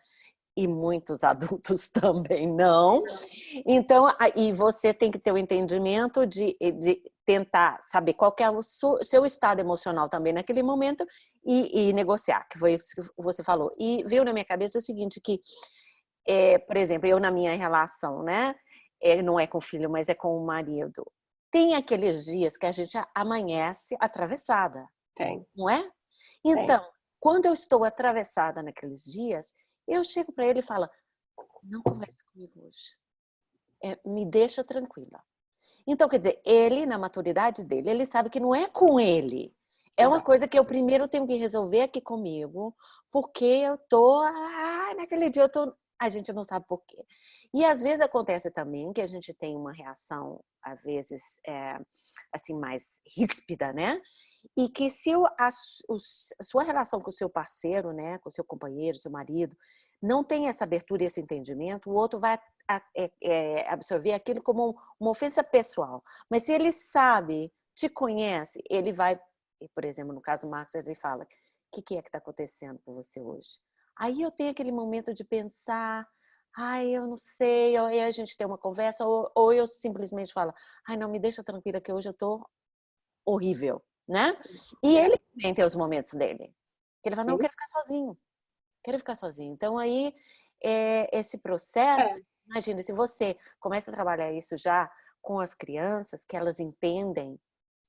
Speaker 1: E muitos adultos também não. Então, e você tem que ter o entendimento de tentar saber qual que é o seu estado emocional também naquele momento e negociar, que foi isso que você falou. E veio na minha cabeça o seguinte, que, por exemplo, eu na minha relação, né? Não é com o filho, mas é com o marido. Tem aqueles dias que a gente amanhece atravessada.
Speaker 2: Tem.
Speaker 1: Não é? Então, quando eu estou atravessada naqueles dias, eu chego para ele e falo, não conversa comigo hoje. Me deixa tranquila. Então, quer dizer, ele, na maturidade dele, ele sabe que não é com ele. É uma coisa que eu primeiro tenho que resolver aqui comigo, porque eu tô... naquele dia eu tô... A gente não sabe por quê. E às vezes acontece também que a gente tem uma reação, às vezes, assim, mais ríspida, né? E que se a sua relação com o seu parceiro, né, com o seu companheiro, seu marido, não tem essa abertura e esse entendimento, o outro vai absorver aquilo como uma ofensa pessoal. Mas se ele sabe, te conhece, ele vai, por exemplo, no caso do Marcos, ele fala, o que é que está acontecendo com você hoje? Aí eu tenho aquele momento de pensar, eu não sei, ou aí a gente tem uma conversa, ou eu simplesmente falo, não, me deixa tranquila que hoje eu tô horrível. Né? E ele também tem os momentos dele. Que ele fala, não, eu quero ficar sozinho. Quero ficar sozinho. Então, aí, esse processo, imagina, se você começa a trabalhar isso já com as crianças, que elas entendem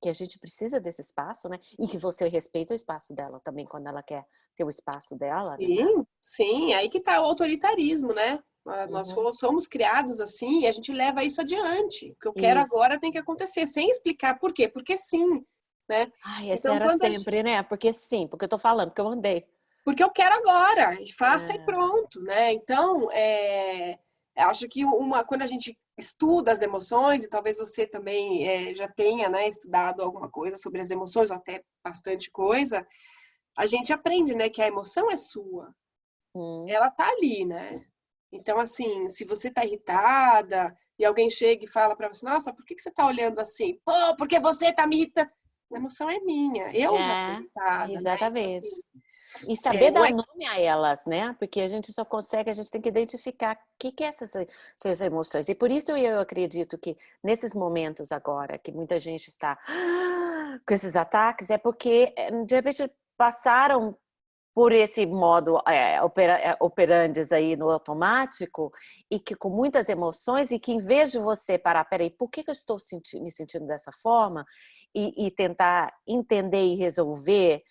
Speaker 1: que a gente precisa desse espaço, né? E que você respeita o espaço dela também, quando ela quer ter o espaço dela.
Speaker 2: Sim,
Speaker 1: né?
Speaker 2: sim. Aí que tá o autoritarismo, né? Nós somos criados assim e a gente leva isso adiante. O que eu quero
Speaker 1: Isso.
Speaker 2: agora tem que acontecer, sem explicar por quê. Porque sim, né?
Speaker 1: Essa
Speaker 2: Então,
Speaker 1: era sempre, né? Porque sim, porque eu tô falando, porque eu mandei.
Speaker 2: porque eu quero agora, faça e pronto, né? Então, acho que quando a gente estuda as emoções, e talvez você também já tenha, né, estudado alguma coisa sobre as emoções, ou até bastante coisa, a gente aprende, né, que a emoção é sua. Ela tá ali, né? Então, assim, se você tá irritada e alguém chega e fala pra você, nossa, por que você tá olhando assim? Pô, porque você tá me irritando. A emoção é minha, eu já tô irritada, né? Então, assim,
Speaker 1: Exatamente. E saber
Speaker 2: não
Speaker 1: dar
Speaker 2: é.
Speaker 1: nome a elas, né? Porque a gente só consegue, a gente tem que identificar o que é essas emoções. E por isso eu acredito que nesses momentos agora, que muita gente está com esses ataques, é porque de repente passaram por esse modo operandes aí no automático e que com muitas emoções e que em vez de você parar, peraí, por que eu estou me sentindo dessa forma e tentar entender e resolver,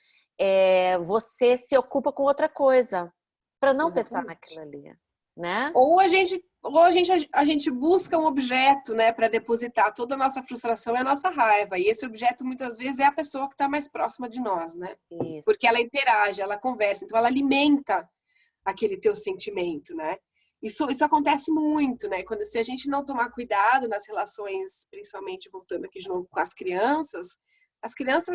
Speaker 1: você se ocupa com outra coisa para não pensar
Speaker 2: Exatamente.
Speaker 1: naquilo ali, né?
Speaker 2: Ou a gente busca um objeto, né, para depositar toda a nossa frustração e a nossa raiva. E esse objeto muitas vezes é a pessoa que está mais próxima de nós, né? Porque
Speaker 1: Isso.
Speaker 2: ela interage, ela conversa, então ela alimenta aquele teu sentimento, né? Isso acontece muito, né? Se a gente não tomar cuidado nas relações, principalmente voltando aqui de novo com as crianças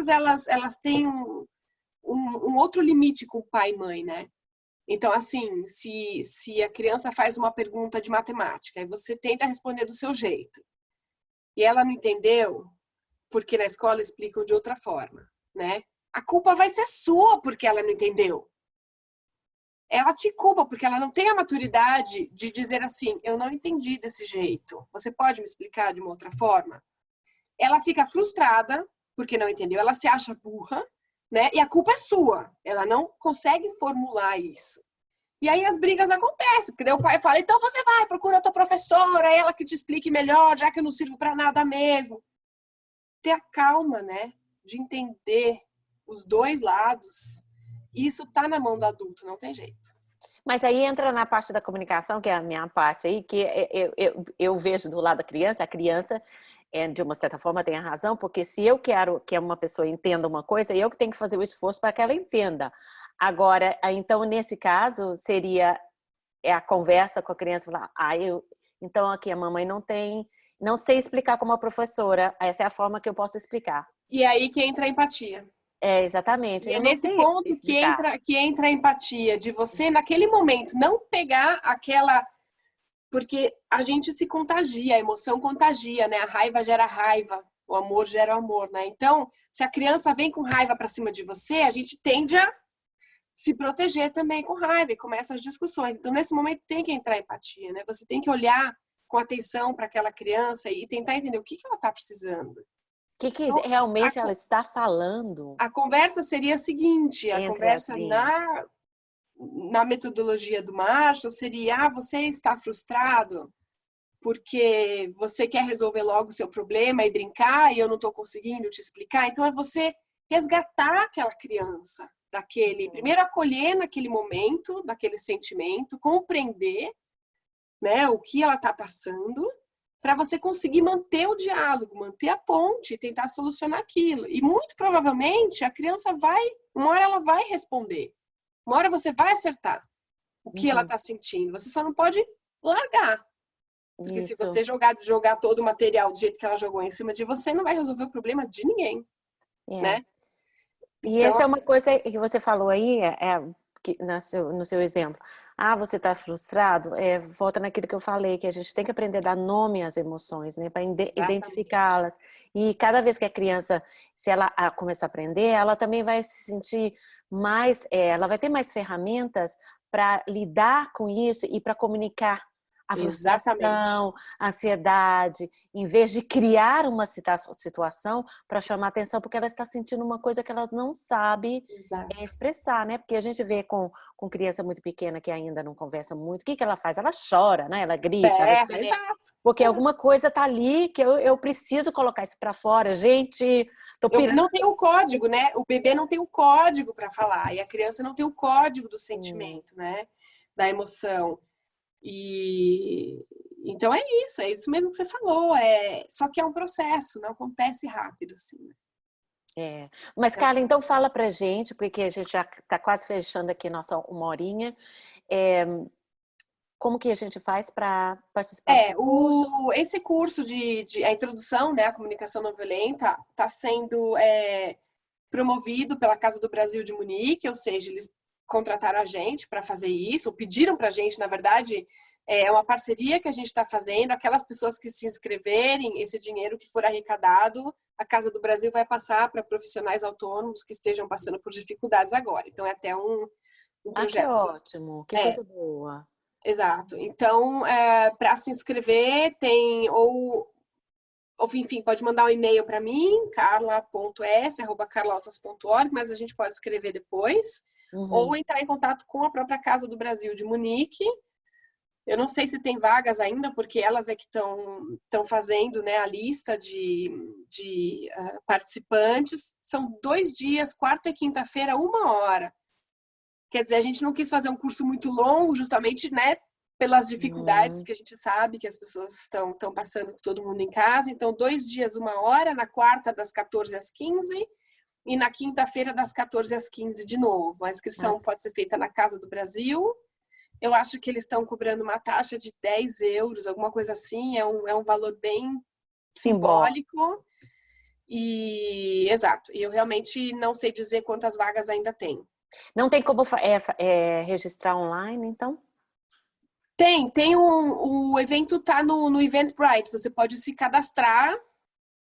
Speaker 2: elas têm um outro limite com pai e mãe, né? Então, assim, se a criança faz uma pergunta de matemática e você tenta responder do seu jeito e ela não entendeu, porque na escola explicam de outra forma, né? A culpa vai ser sua porque ela não entendeu. ela te culpa, porque ela não tem a maturidade de dizer assim, eu não entendi desse jeito. Você pode me explicar de uma outra forma? Ela fica frustrada, porque não entendeu, ela se acha burra, né? E a culpa é sua. Ela não consegue formular isso. E aí as brigas acontecem, porque daí o pai fala, então você vai, procura a tua professora, ela que te explique melhor, já que eu não sirvo para nada mesmo. Ter a calma, né? De entender os dois lados. E isso tá na mão do adulto, não tem jeito.
Speaker 1: Mas aí entra na parte da comunicação, que é a minha parte aí, que eu vejo do lado da criança, a criança, de uma certa forma, tem a razão, porque se eu quero que uma pessoa entenda uma coisa, eu que tenho que fazer o esforço para que ela entenda. Agora, então, nesse caso, seria a conversa com a criança, falar, então aqui a mamãe não sei explicar como a professora, essa é a forma que eu posso explicar.
Speaker 2: E aí que entra a empatia.
Speaker 1: Exatamente,
Speaker 2: E é
Speaker 1: eu não
Speaker 2: nesse
Speaker 1: sei
Speaker 2: ponto
Speaker 1: explicar.
Speaker 2: que entra a empatia, de você, naquele momento, não pegar aquela. Porque a gente se contagia, a emoção contagia, né? A raiva gera raiva, o amor gera amor, né? Então, se a criança vem com raiva para cima de você, a gente tende a se proteger também com raiva e começa as discussões. Então, nesse momento, tem que entrar a empatia, né? Você tem que olhar com atenção para aquela criança e tentar entender o que ela está precisando.
Speaker 1: Que
Speaker 2: Então,
Speaker 1: realmente ela está falando
Speaker 2: a conversa seria a seguinte, a
Speaker 1: entre as
Speaker 2: conversa
Speaker 1: linhas?
Speaker 2: na metodologia do Marshall seria, você está frustrado porque você quer resolver logo o seu problema e brincar e eu não estou conseguindo te explicar. Então, é você resgatar aquela criança primeiro acolher naquele momento, daquele sentimento, compreender, né, o que ela está passando, para você conseguir manter o diálogo, manter a ponte e tentar solucionar aquilo. E muito provavelmente a criança uma hora ela vai responder, uma hora você vai acertar o que ela está sentindo. Você só não pode largar. Porque se
Speaker 1: Isso.
Speaker 2: você jogar todo o material do jeito que ela jogou em cima de você, não vai resolver o problema de ninguém,
Speaker 1: É.
Speaker 2: né?
Speaker 1: E
Speaker 2: Então,
Speaker 1: essa é uma coisa que você falou aí, que no seu exemplo. Você está frustrado? Volta naquilo que eu falei, que a gente tem que aprender a dar nome às emoções, né? Para
Speaker 2: exatamente.
Speaker 1: identificá-las. E cada vez que a criança, se ela começar a aprender, ela também vai se sentir mais, ela vai ter mais ferramentas para lidar com isso e para comunicar a
Speaker 2: Exatamente.
Speaker 1: frustração, a ansiedade, em vez de criar uma situação para chamar atenção, porque ela está sentindo uma coisa que elas não sabem
Speaker 2: Exato.
Speaker 1: expressar, né? Porque a gente vê com criança muito pequena que ainda não conversa muito, o que ela faz? Ela chora, né? Ela grita, ela
Speaker 2: Berra,
Speaker 1: espera,
Speaker 2: exato.
Speaker 1: porque alguma coisa tá ali que eu preciso colocar isso para fora. Gente, tô
Speaker 2: Eu
Speaker 1: pirando.
Speaker 2: não tem o código, né? O bebê não tem o código para falar e a criança não tem o código do sentimento, né? Da emoção. E então é isso mesmo que você falou. Só que é um processo, não acontece rápido assim. Né?
Speaker 1: Mas, Carla, então fala pra gente, porque a gente já está quase fechando aqui nossa uma horinha. Como que a gente faz para participar do seu curso?
Speaker 2: Esse curso de a introdução, né, à comunicação não violenta, está sendo promovido pela Casa do Brasil de Munique, ou seja, eles contrataram a gente para fazer isso, ou pediram para a gente, na verdade, é uma parceria que a gente está fazendo. Aquelas pessoas que se inscreverem, esse dinheiro que for arrecadado, a Casa do Brasil vai passar para profissionais autônomos que estejam passando por dificuldades agora. Então, é até um
Speaker 1: Que
Speaker 2: projeto.
Speaker 1: ótimo, que coisa boa.
Speaker 2: Exato. Então, para se inscrever, tem enfim, pode mandar um e-mail para mim, carla.s@carlotas.org, mas a gente pode escrever depois, ou entrar em contato com a própria Casa do Brasil de Munique. Eu não sei se tem vagas ainda, porque elas é que estão fazendo, né, a lista de participantes. São 2 dias, quarta e quinta-feira, 1 hora. Quer dizer, a gente não quis fazer um curso muito longo, justamente, né, pelas dificuldades que a gente sabe que as pessoas estão passando com todo mundo em casa. Então, 2 dias, 1 hora, na quarta das 14 às 15 e na quinta-feira das 14 às 15 de novo. A inscrição pode ser feita na Casa do Brasil. Eu acho que eles estão cobrando uma taxa de 10 euros, alguma coisa assim. É um valor bem simbólico. Exato. E eu realmente não sei dizer quantas vagas ainda tem.
Speaker 1: Não tem como registrar online, então?
Speaker 2: O evento tá no Eventbrite, você pode se cadastrar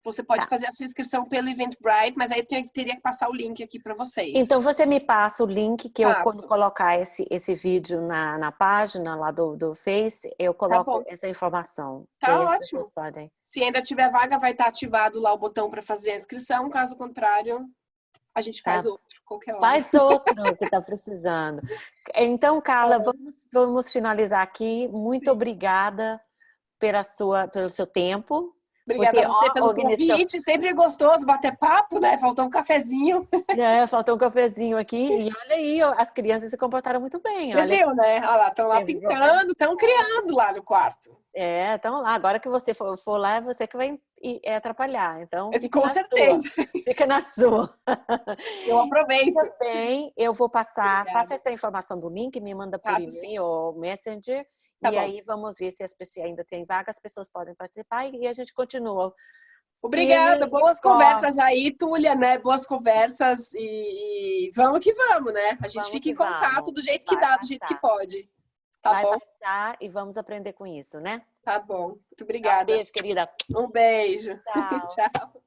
Speaker 2: Você pode
Speaker 1: Tá.
Speaker 2: fazer a sua inscrição pelo Eventbrite, mas aí teria que passar o link aqui para vocês.
Speaker 1: Então você me passa o link que eu, quando
Speaker 2: Passo.
Speaker 1: colocar esse vídeo na página lá do Face, eu
Speaker 2: Tá
Speaker 1: coloco
Speaker 2: bom.
Speaker 1: essa informação. Que
Speaker 2: Tá
Speaker 1: aí as
Speaker 2: ótimo.
Speaker 1: pessoas podem.
Speaker 2: Se ainda tiver vaga, vai estar ativado lá o botão para fazer a inscrição. Caso contrário, a gente faz
Speaker 1: Tá.
Speaker 2: outro, qualquer hora.
Speaker 1: Faz outro que está precisando. Então, Carla, vamos finalizar aqui. Muito
Speaker 2: Sim.
Speaker 1: obrigada pelo seu tempo.
Speaker 2: Obrigada a você pelo
Speaker 1: Organização.
Speaker 2: convite. Sempre gostoso bater papo, né? Faltou um cafezinho.
Speaker 1: Faltou um cafezinho aqui. E olha aí, as crianças se comportaram muito bem.
Speaker 2: Você
Speaker 1: Olha,
Speaker 2: viu, né? Olha lá, estão lá pintando, estão criando lá no quarto.
Speaker 1: então lá. Agora que você for lá, é você que vai atrapalhar. Então, fica
Speaker 2: Com
Speaker 1: na
Speaker 2: certeza.
Speaker 1: sua. Fica na sua.
Speaker 2: Eu aproveito.
Speaker 1: Também eu vou passa
Speaker 2: Obrigada.
Speaker 1: essa informação do link, me manda por
Speaker 2: Passo sim.
Speaker 1: e-mail ou Messenger.
Speaker 2: Tá
Speaker 1: E
Speaker 2: bom.
Speaker 1: aí vamos ver se as pessoas ainda tem vaga, as pessoas podem participar e a gente continua.
Speaker 2: Obrigada,
Speaker 1: Firme
Speaker 2: boas
Speaker 1: e
Speaker 2: conversas
Speaker 1: forte.
Speaker 2: aí, Túlia, né? Boas conversas e vamos que vamos, né? A gente
Speaker 1: Vamos
Speaker 2: fica
Speaker 1: que
Speaker 2: em contato
Speaker 1: vamos.
Speaker 2: do jeito que
Speaker 1: Vai
Speaker 2: dá, do jeito que
Speaker 1: passar.
Speaker 2: pode. Tá
Speaker 1: Vai
Speaker 2: bom?
Speaker 1: passar e vamos aprender com isso, né?
Speaker 2: Tá bom. Muito
Speaker 1: Dá um
Speaker 2: obrigada.
Speaker 1: beijo, querida.
Speaker 2: Um beijo.
Speaker 1: Tchau.
Speaker 2: Tchau.